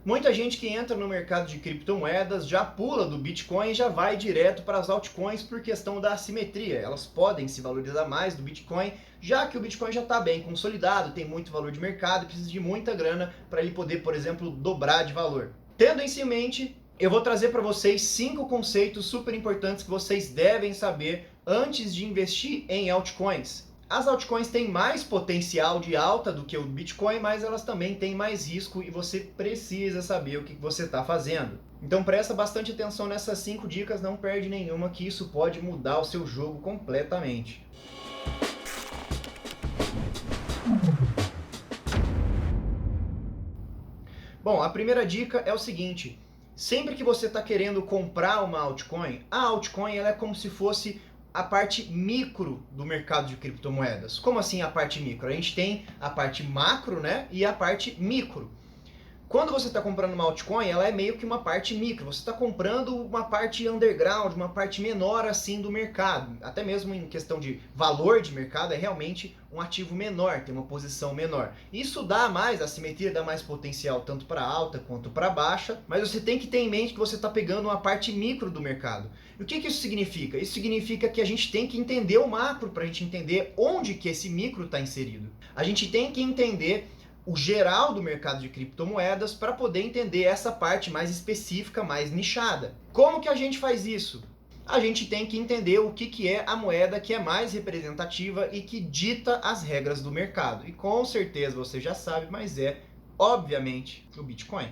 Muita gente que entra no mercado de criptomoedas já pula do Bitcoin e já vai direto para as altcoins por questão da assimetria. Elas podem se valorizar mais do Bitcoin, já que o Bitcoin já está bem consolidado, tem muito valor de mercado e precisa de muita grana para ele poder, por exemplo, dobrar de valor. Tendo isso em mente, eu vou trazer para vocês 5 conceitos super importantes que vocês devem saber antes de investir em altcoins. As altcoins têm mais potencial de alta do que o Bitcoin, mas elas também têm mais risco e você precisa saber o que você está fazendo. Então presta bastante atenção nessas 5 dicas, não perde nenhuma, que isso pode mudar o seu jogo completamente. Bom, a primeira dica é o seguinte: sempre que você está querendo comprar uma altcoin, a altcoin ela é como se fosse a parte micro do mercado de criptomoedas. Como assim a parte micro? A gente tem a parte macro, né, e a parte micro. Quando você está comprando uma altcoin, ela é meio que uma parte micro. Você está comprando uma parte underground, uma parte menor assim do mercado. Até mesmo em questão de valor de mercado, é realmente um ativo menor, tem uma posição menor. Isso dá mais assimetria, dá mais potencial tanto para alta quanto para baixa, mas você tem que ter em mente que você está pegando uma parte micro do mercado. E o que isso significa? Isso significa que a gente tem que entender o macro para a gente entender onde que esse micro está inserido. A gente tem que entender o geral do mercado de criptomoedas para poder entender essa parte mais específica, mais nichada. Como que a gente faz isso? A gente tem que entender o que é a moeda que é mais representativa e que dita as regras do mercado. E com certeza você já sabe, mas é, obviamente, o Bitcoin.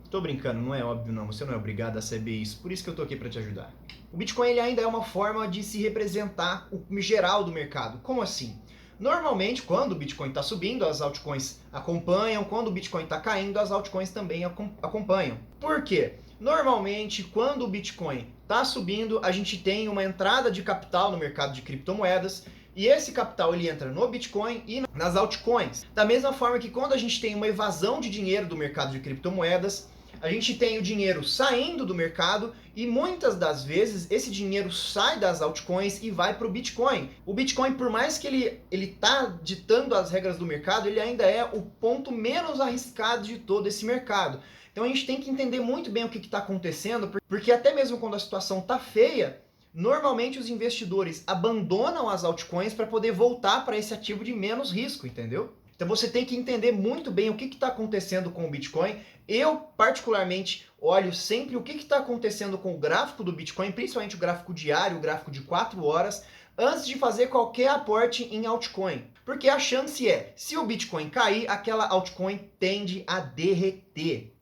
Tô brincando, não é óbvio não, você não é obrigado a saber isso, por isso que eu tô aqui para te ajudar. O Bitcoin ele ainda é uma forma de se representar o geral do mercado. Como assim? Normalmente, quando o Bitcoin está subindo, as altcoins acompanham. Quando o Bitcoin está caindo, as altcoins também acompanham. Por quê? Normalmente, quando o Bitcoin está subindo, a gente tem uma entrada de capital no mercado de criptomoedas. E esse capital ele entra no Bitcoin e nas altcoins. Da mesma forma que quando a gente tem uma evasão de dinheiro do mercado de criptomoedas, a gente tem o dinheiro saindo do mercado e muitas das vezes esse dinheiro sai das altcoins e vai para o Bitcoin. O Bitcoin, por mais que ele tá ditando as regras do mercado, ele ainda é o ponto menos arriscado de todo esse mercado. Então a gente tem que entender muito bem o que está acontecendo, porque até mesmo quando a situação tá feia, normalmente os investidores abandonam as altcoins para poder voltar para esse ativo de menos risco, entendeu? Então você tem que entender muito bem o que está acontecendo com o Bitcoin. Eu, particularmente, olho sempre o que está acontecendo com o gráfico do Bitcoin, principalmente o gráfico diário, o gráfico de 4 horas, antes de fazer qualquer aporte em altcoin. Porque a chance é, se o Bitcoin cair, aquela altcoin tende a derreter.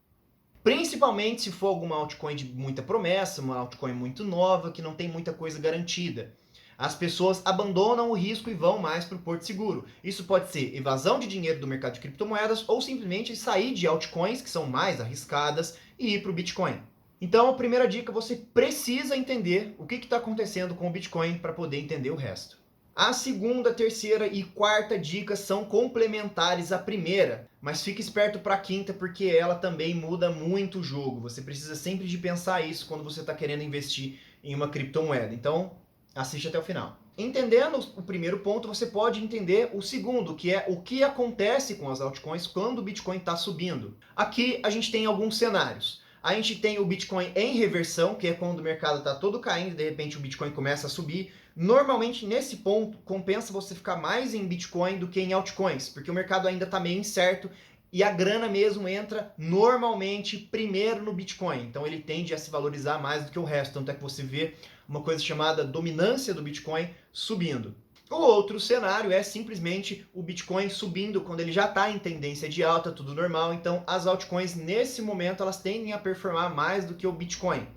Principalmente se for alguma altcoin de muita promessa, uma altcoin muito nova, que não tem muita coisa garantida. As pessoas abandonam o risco e vão mais para o porto seguro. Isso pode ser evasão de dinheiro do mercado de criptomoedas ou simplesmente sair de altcoins, que são mais arriscadas, e ir para o Bitcoin. Então, a primeira dica, você precisa entender o que está acontecendo com o Bitcoin para poder entender o resto. A segunda, terceira e quarta dicas são complementares à primeira, mas fique esperto para a quinta porque ela também muda muito o jogo. Você precisa sempre de pensar isso quando você está querendo investir em uma criptomoeda. Então, assiste até o final. Entendendo o primeiro ponto, você pode entender o segundo, que é o que acontece com as altcoins quando o Bitcoin está subindo. Aqui a gente tem alguns cenários. A gente tem o Bitcoin em reversão, que é quando o mercado está todo caindo e de repente o Bitcoin começa a subir. Normalmente, nesse ponto, compensa você ficar mais em Bitcoin do que em altcoins, porque o mercado ainda está meio incerto e a grana mesmo entra normalmente primeiro no Bitcoin. Então ele tende a se valorizar mais do que o resto, tanto é que você vê uma coisa chamada dominância do Bitcoin subindo. O outro cenário é simplesmente o Bitcoin subindo quando ele já está em tendência de alta, tudo normal. Então as altcoins nesse momento elas tendem a performar mais do que o Bitcoin.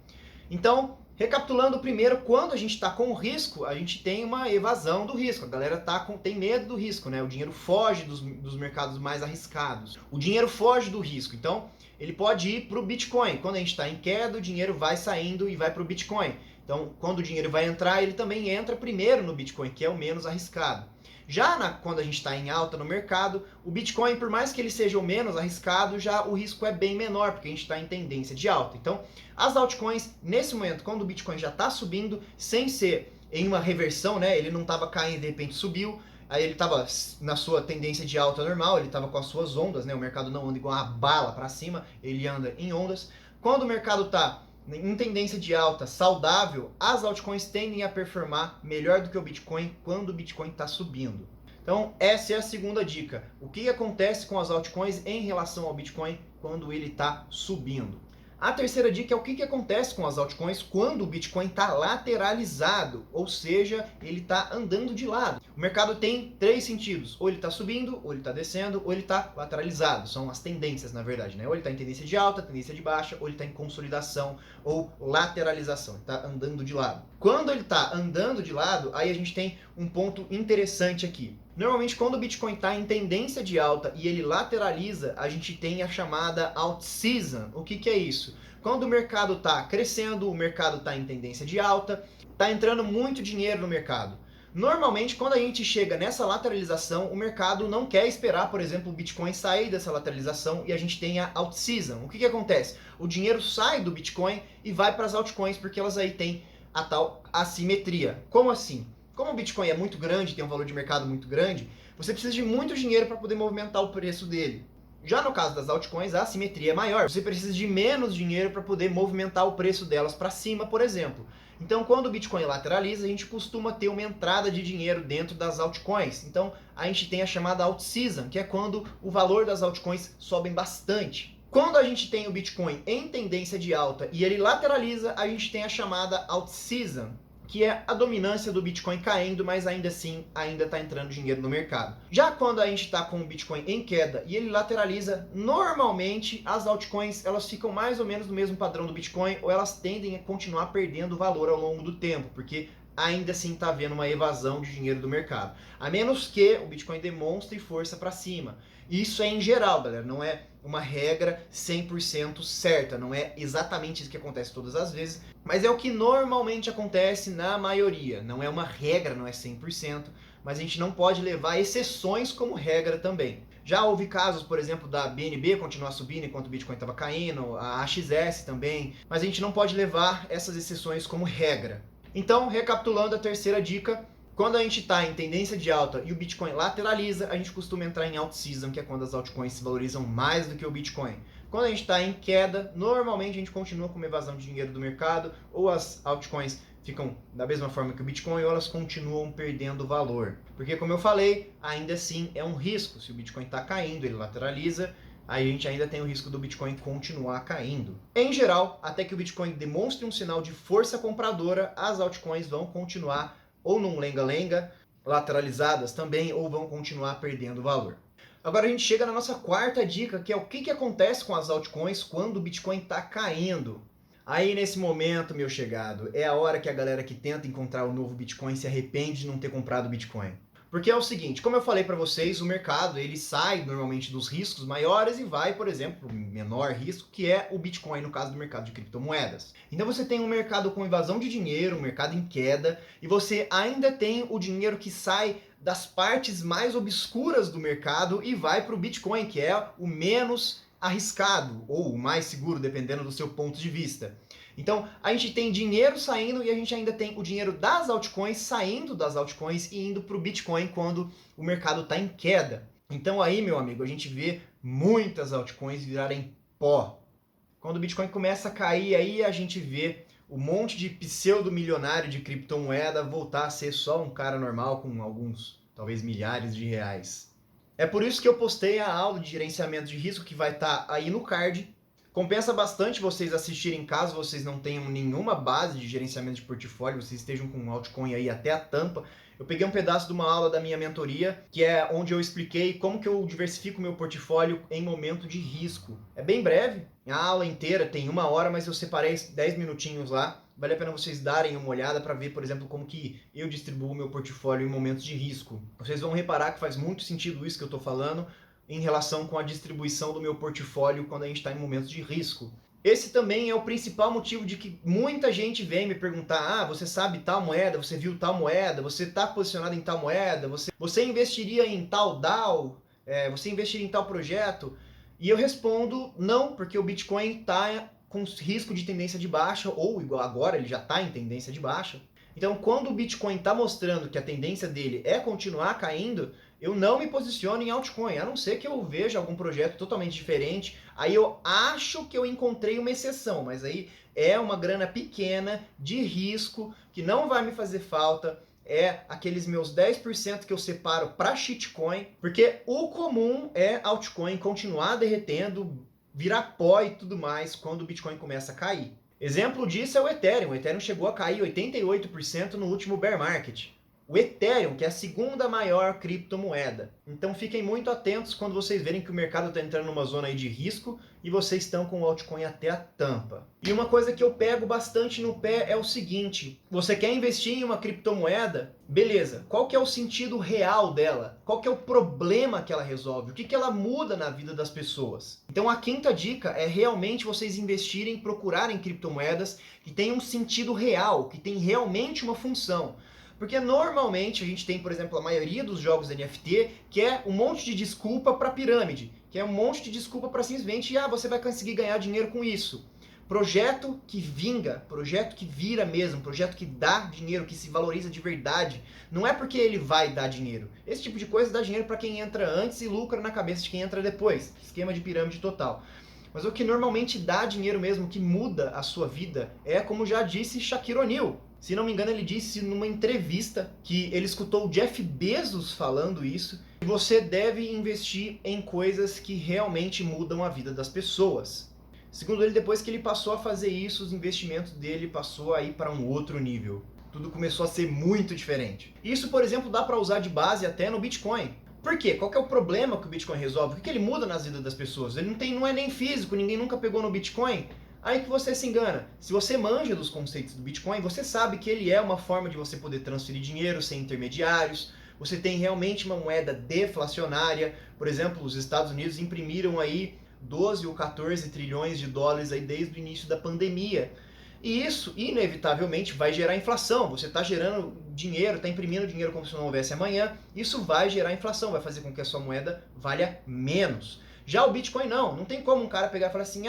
Então, recapitulando primeiro, quando a gente está com risco, a gente tem uma evasão do risco. A galera tem medo do risco, né? O dinheiro foge dos mercados mais arriscados. O dinheiro foge do risco. Então, ele pode ir para o Bitcoin. Quando a gente está em queda, o dinheiro vai saindo e vai para o Bitcoin. Então, quando o dinheiro vai entrar, ele também entra primeiro no Bitcoin, que é o menos arriscado. Quando a gente está em alta no mercado, o Bitcoin, por mais que ele seja o menos arriscado, já o risco é bem menor, porque a gente está em tendência de alta. Então, as altcoins, nesse momento, quando o Bitcoin já está subindo, sem ser em uma reversão, né, ele não estava caindo e de repente subiu, aí ele estava na sua tendência de alta normal, ele estava com as suas ondas, né? O mercado não anda igual uma bala para cima, ele anda em ondas. Quando o mercado está em tendência de alta saudável, as altcoins tendem a performar melhor do que o Bitcoin quando o Bitcoin está subindo. Então, essa é a segunda dica. O que acontece com as altcoins em relação ao Bitcoin quando ele está subindo? A terceira dica é o que acontece com as altcoins quando o Bitcoin está lateralizado, ou seja, ele está andando de lado. O mercado tem três sentidos: ou ele está subindo, ou ele está descendo, ou ele está lateralizado. São as tendências, na verdade, né? Ou ele está em tendência de alta, tendência de baixa, ou ele está em consolidação ou lateralização, está andando de lado. Quando ele está andando de lado, aí a gente tem um ponto interessante aqui. Normalmente, quando o Bitcoin está em tendência de alta e ele lateraliza, a gente tem a chamada alt season. O que é isso? Quando o mercado está crescendo, o mercado está em tendência de alta, está entrando muito dinheiro no mercado. Normalmente, quando a gente chega nessa lateralização, o mercado não quer esperar, por exemplo, o Bitcoin sair dessa lateralização e a gente tem a alt season. O que acontece? O dinheiro sai do Bitcoin e vai para as altcoins porque elas aí têm a tal assimetria. Como assim? Como o Bitcoin é muito grande, tem um valor de mercado muito grande, você precisa de muito dinheiro para poder movimentar o preço dele. Já no caso das altcoins, a assimetria é maior. Você precisa de menos dinheiro para poder movimentar o preço delas para cima, por exemplo. Então, quando o Bitcoin lateraliza, a gente costuma ter uma entrada de dinheiro dentro das altcoins. Então, a gente tem a chamada alt season, que é quando o valor das altcoins sobem bastante. Quando a gente tem o Bitcoin em tendência de alta e ele lateraliza, a gente tem a chamada alt season, que é a dominância do Bitcoin caindo, mas ainda assim ainda está entrando dinheiro no mercado. Já quando a gente está com o Bitcoin em queda e ele lateraliza, normalmente as altcoins elas ficam mais ou menos no mesmo padrão do Bitcoin, ou elas tendem a continuar perdendo valor ao longo do tempo, porque ainda assim está havendo uma evasão de dinheiro do mercado. A menos que o Bitcoin demonstre força para cima. Isso é em geral, galera, não é uma regra 100% certa, não é exatamente isso que acontece todas as vezes, mas é o que normalmente acontece na maioria. Não é uma regra, não é 100%, mas a gente não pode levar exceções como regra também. Já houve casos, por exemplo, da BNB continuar subindo enquanto o Bitcoin estava caindo, a AXS também, mas a gente não pode levar essas exceções como regra. Então, recapitulando a terceira dica, quando a gente está em tendência de alta e o Bitcoin lateraliza, a gente costuma entrar em alt season, que é quando as altcoins se valorizam mais do que o Bitcoin. Quando a gente está em queda, normalmente a gente continua com uma evasão de dinheiro do mercado, ou as altcoins ficam da mesma forma que o Bitcoin, ou elas continuam perdendo valor. Porque, como eu falei, ainda assim é um risco. Se o Bitcoin está caindo, ele lateraliza, aí a gente ainda tem o risco do Bitcoin continuar caindo. Em geral, até que o Bitcoin demonstre um sinal de força compradora, as altcoins vão continuar ou num lenga-lenga, lateralizadas também, ou vão continuar perdendo valor. Agora a gente chega na nossa quarta dica, que é o que acontece com as altcoins quando o Bitcoin está caindo. Aí nesse momento, meu chegado, é a hora que a galera que tenta encontrar o novo Bitcoin se arrepende de não ter comprado Bitcoin. Porque é o seguinte, como eu falei para vocês, o mercado ele sai normalmente dos riscos maiores e vai, por exemplo, para o menor risco, que é o Bitcoin no caso do mercado de criptomoedas. Então você tem um mercado com evasão de dinheiro, um mercado em queda, e você ainda tem o dinheiro que sai das partes mais obscuras do mercado e vai para o Bitcoin, que é o menos arriscado ou o mais seguro, dependendo do seu ponto de vista. Então, a gente tem dinheiro saindo e a gente ainda tem o dinheiro das altcoins saindo das altcoins e indo para o Bitcoin quando o mercado está em queda. Então aí, meu amigo, a gente vê muitas altcoins virarem pó. Quando o Bitcoin começa a cair, aí a gente vê um monte de pseudo-milionário de criptomoeda voltar a ser só um cara normal com alguns, talvez milhares de reais. É por isso que eu postei a aula de gerenciamento de risco que vai estar aí no card. Compensa bastante vocês assistirem caso vocês não tenham nenhuma base de gerenciamento de portfólio, vocês estejam com um altcoin aí até a tampa. Eu peguei um pedaço de uma aula da minha mentoria, que é onde eu expliquei como que eu diversifico meu portfólio em momento de risco. É bem breve, a aula inteira tem 1 hora, mas eu separei 10 minutinhos lá. Vale a pena vocês darem uma olhada para ver, por exemplo, como que eu distribuo meu portfólio em momentos de risco. Vocês vão reparar que faz muito sentido isso que eu estou falando, em relação com a distribuição do meu portfólio quando a gente está em momentos de risco. Esse também é o principal motivo de que muita gente vem me perguntar: você sabe tal moeda, você viu tal moeda, você está posicionado em tal moeda, você investiria em tal DAO, você investiria em tal projeto? E eu respondo não, porque o Bitcoin está com risco de tendência de baixa, ou igual agora ele já está em tendência de baixa. Então, quando o Bitcoin está mostrando que a tendência dele é continuar caindo, eu não me posiciono em altcoin, a não ser que eu veja algum projeto totalmente diferente. Aí eu acho que eu encontrei uma exceção, mas aí é uma grana pequena, de risco, que não vai me fazer falta. É aqueles meus 10% que eu separo para shitcoin, porque o comum é altcoin continuar derretendo, virar pó e tudo mais quando o Bitcoin começa a cair. Exemplo disso é o Ethereum. O Ethereum chegou a cair 88% no último bear market. O Ethereum, que é a segunda maior criptomoeda. Então fiquem muito atentos quando vocês verem que o mercado está entrando numa zona aí de risco e vocês estão com o altcoin até a tampa. E uma coisa que eu pego bastante no pé é o seguinte: você quer investir em uma criptomoeda? Beleza, qual que é o sentido real dela? Qual que é o problema que ela resolve? O que que ela muda na vida das pessoas? Então a quinta dica é realmente vocês investirem, procurarem criptomoedas que tenham um sentido real, que tem realmente uma função. Porque normalmente a gente tem, por exemplo, a maioria dos jogos NFT que é um monte de desculpa para pirâmide, que é um monte de desculpa para simplesmente, você vai conseguir ganhar dinheiro com isso. Projeto que vinga, projeto que vira mesmo, projeto que dá dinheiro, que se valoriza de verdade. Não é porque ele vai dar dinheiro. Esse tipo de coisa dá dinheiro para quem entra antes e lucra na cabeça de quem entra depois. Esquema de pirâmide total. Mas o que normalmente dá dinheiro mesmo, que muda a sua vida, é, como já disse Shaquille O'Neal. Se não me engano, ele disse numa entrevista que ele escutou o Jeff Bezos falando isso, que você deve investir em coisas que realmente mudam a vida das pessoas. Segundo ele, depois que ele passou a fazer isso, os investimentos dele passou a ir para um outro nível. Tudo começou a ser muito diferente. Isso, por exemplo, dá para usar de base até no Bitcoin. Por quê? Qual que é o problema que o Bitcoin resolve? O que ele muda nas vidas das pessoas? Ele não é nem físico, ninguém nunca pegou no Bitcoin. Aí que você se engana. Se você manja dos conceitos do Bitcoin, você sabe que ele é uma forma de você poder transferir dinheiro sem intermediários. Você tem realmente uma moeda deflacionária. Por exemplo, os Estados Unidos imprimiram aí 12 ou 14 trilhões de dólares aí desde o início da pandemia. E isso, inevitavelmente, vai gerar inflação. Você está gerando dinheiro, está imprimindo dinheiro como se não houvesse amanhã. Isso vai gerar inflação, vai fazer com que a sua moeda valha menos. Já o Bitcoin não tem como um cara pegar e falar assim,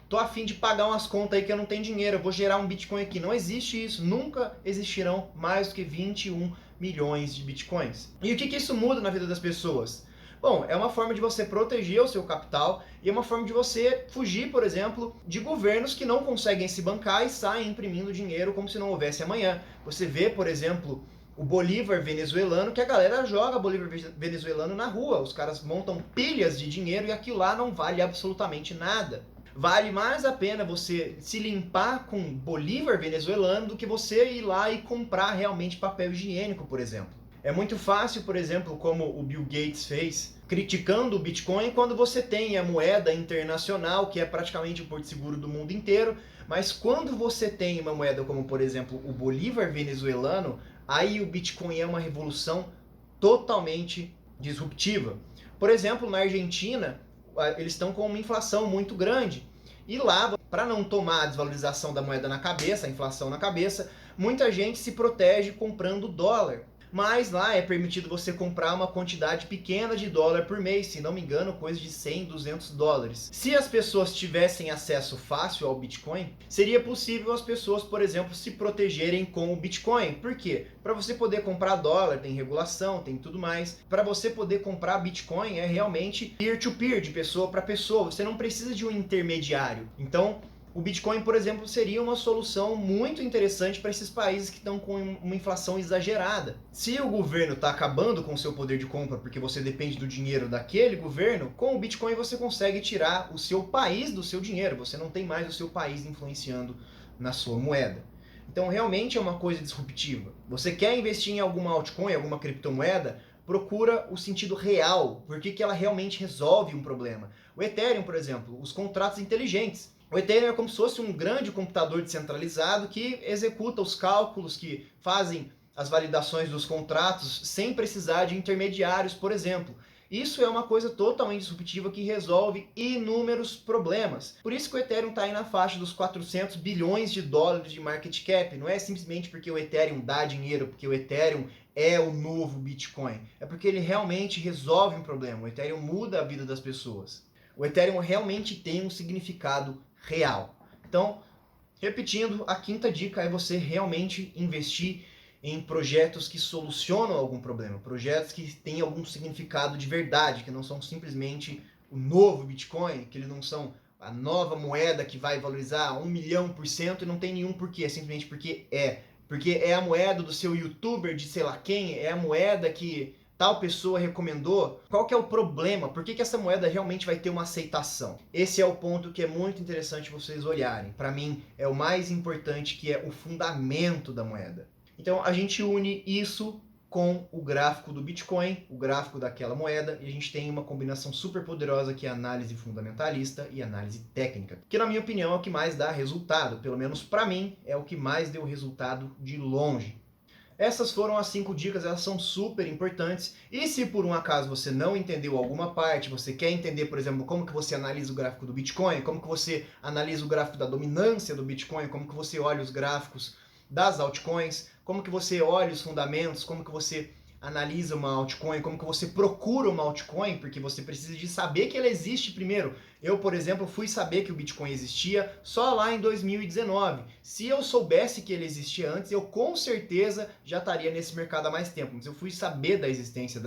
tô a fim de pagar umas contas aí que eu não tenho dinheiro, eu vou gerar um Bitcoin aqui. Não existe isso, nunca existirão mais do que 21 milhões de Bitcoins. E o que isso muda na vida das pessoas? Bom, é uma forma de você proteger o seu capital e é uma forma de você fugir, por exemplo, de governos que não conseguem se bancar e saem imprimindo dinheiro como se não houvesse amanhã. Você vê, por exemplo, o Bolívar venezuelano, que a galera joga Bolívar venezuelano na rua. Os caras montam pilhas de dinheiro e aquilo lá não vale absolutamente nada. Vale mais a pena você se limpar com Bolívar venezuelano do que você ir lá e comprar realmente papel higiênico, por exemplo. É muito fácil, por exemplo, como o Bill Gates fez, criticando o Bitcoin, quando você tem a moeda internacional, que é praticamente o porto seguro do mundo inteiro, mas quando você tem uma moeda como, por exemplo, o Bolívar venezuelano, aí o Bitcoin é uma revolução totalmente disruptiva. Por exemplo, na Argentina, eles estão com uma inflação muito grande. E lá, para não tomar a desvalorização da moeda na cabeça, a inflação na cabeça, muita gente se protege comprando dólar. Mas lá é permitido você comprar uma quantidade pequena de dólar por mês, se não me engano, coisa de 100, 200 dólares. Se as pessoas tivessem acesso fácil ao Bitcoin, seria possível as pessoas, por exemplo, se protegerem com o Bitcoin. Por quê? Para você poder comprar dólar, tem regulação, tem tudo mais. Para você poder comprar Bitcoin é realmente peer-to-peer, de pessoa para pessoa. Você não precisa de um intermediário. Então, o Bitcoin, por exemplo, seria uma solução muito interessante para esses países que estão com uma inflação exagerada. Se o governo está acabando com o seu poder de compra porque você depende do dinheiro daquele governo, com o Bitcoin você consegue tirar o seu país do seu dinheiro. Você não tem mais o seu país influenciando na sua moeda. Então realmente é uma coisa disruptiva. Você quer investir em alguma altcoin, alguma criptomoeda? Procura o sentido real, porque que ela realmente resolve um problema. O Ethereum, por exemplo, os contratos inteligentes. O Ethereum é como se fosse um grande computador descentralizado que executa os cálculos, que fazem as validações dos contratos sem precisar de intermediários, por exemplo. Isso é uma coisa totalmente disruptiva que resolve inúmeros problemas. Por isso que o Ethereum está aí na faixa dos 400 bilhões de dólares de market cap. Não é simplesmente porque o Ethereum dá dinheiro, porque o Ethereum é o novo Bitcoin. É porque ele realmente resolve um problema. O Ethereum muda a vida das pessoas. O Ethereum realmente tem um significado real. Então, Repetindo, a quinta dica é você realmente investir em projetos que solucionam algum problema, projetos que têm algum significado de verdade, que não são simplesmente o novo Bitcoin, que eles não são a nova moeda que vai valorizar 1 milhão% e não tem nenhum porquê, é simplesmente porque é. Porque é a moeda do seu youtuber de sei lá quem, é a moeda que tal pessoa recomendou. Qual que é o problema? Por que essa moeda realmente vai ter uma aceitação? Esse é o ponto que é muito interessante vocês olharem. Para mim, é o mais importante, que é o fundamento da moeda. Então, a gente une isso com o gráfico do Bitcoin, o gráfico daquela moeda, e a gente tem uma combinação super poderosa que é análise fundamentalista e análise técnica, que na minha opinião é o que mais dá resultado, pelo menos para mim é o que mais deu resultado de longe. Essas foram as 5 dicas, elas são super importantes. E se por um acaso você não entendeu alguma parte, você quer entender, por exemplo, como que você analisa o gráfico do Bitcoin, como que você analisa o gráfico da dominância do Bitcoin, como que você olha os gráficos das altcoins, como que você olha os fundamentos, como que você analisa uma altcoin, como que você procura uma altcoin, porque você precisa de saber que ela existe primeiro. Eu, por exemplo, fui saber que o Bitcoin existia só lá em 2019. Se eu soubesse que ele existia antes, eu com certeza já estaria nesse mercado há mais tempo. Mas eu fui saber da existência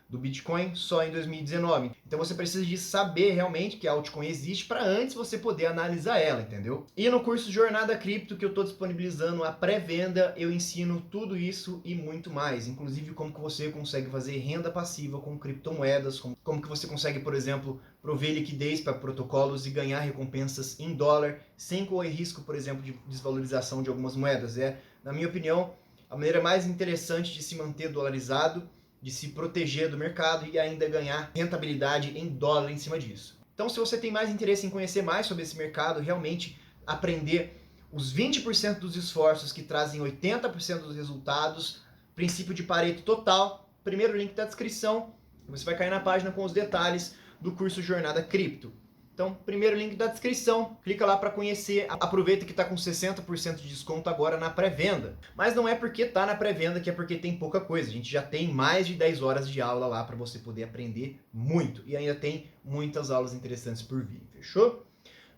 do Bitcoin só em 2019. Então você precisa de saber realmente que a altcoin existe para antes você poder analisar ela, entendeu? E no curso Jornada Cripto, que eu estou disponibilizando a pré-venda, eu ensino tudo isso e muito mais, inclusive como que você consegue fazer renda passiva com criptomoedas, como que você consegue, por exemplo, prover liquidez para protocolos e ganhar recompensas em dólar sem correr risco, por exemplo, de desvalorização de algumas moedas. Na minha opinião, a maneira mais interessante de se manter dolarizado, de se proteger do mercado e ainda ganhar rentabilidade em dólar em cima disso. Então, se você tem mais interesse em conhecer mais sobre esse mercado, realmente aprender os 20% dos esforços que trazem 80% dos resultados, princípio de Pareto total, primeiro link da descrição, você vai cair na página com os detalhes do curso Jornada Cripto. Então, primeiro link da descrição, clica lá para conhecer, aproveita que está com 60% de desconto agora na pré-venda. Mas não é porque está na pré-venda que é porque tem pouca coisa, a gente já tem mais de 10 horas de aula lá para você poder aprender muito, e ainda tem muitas aulas interessantes por vir, fechou?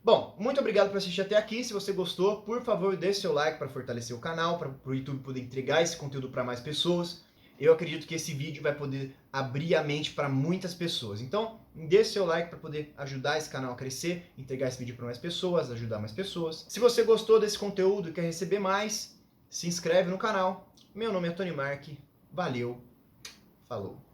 Bom, muito obrigado por assistir até aqui. Se você gostou, por favor, deixe seu like para fortalecer o canal, para o YouTube poder entregar esse conteúdo para mais pessoas. Eu acredito que esse vídeo vai poder abrir a mente para muitas pessoas. Então, deixe seu like para poder ajudar esse canal a crescer, entregar esse vídeo para mais pessoas, ajudar mais pessoas. Se você gostou desse conteúdo e quer receber mais, se inscreve no canal. Meu nome é Tony Mark. Valeu. Falou.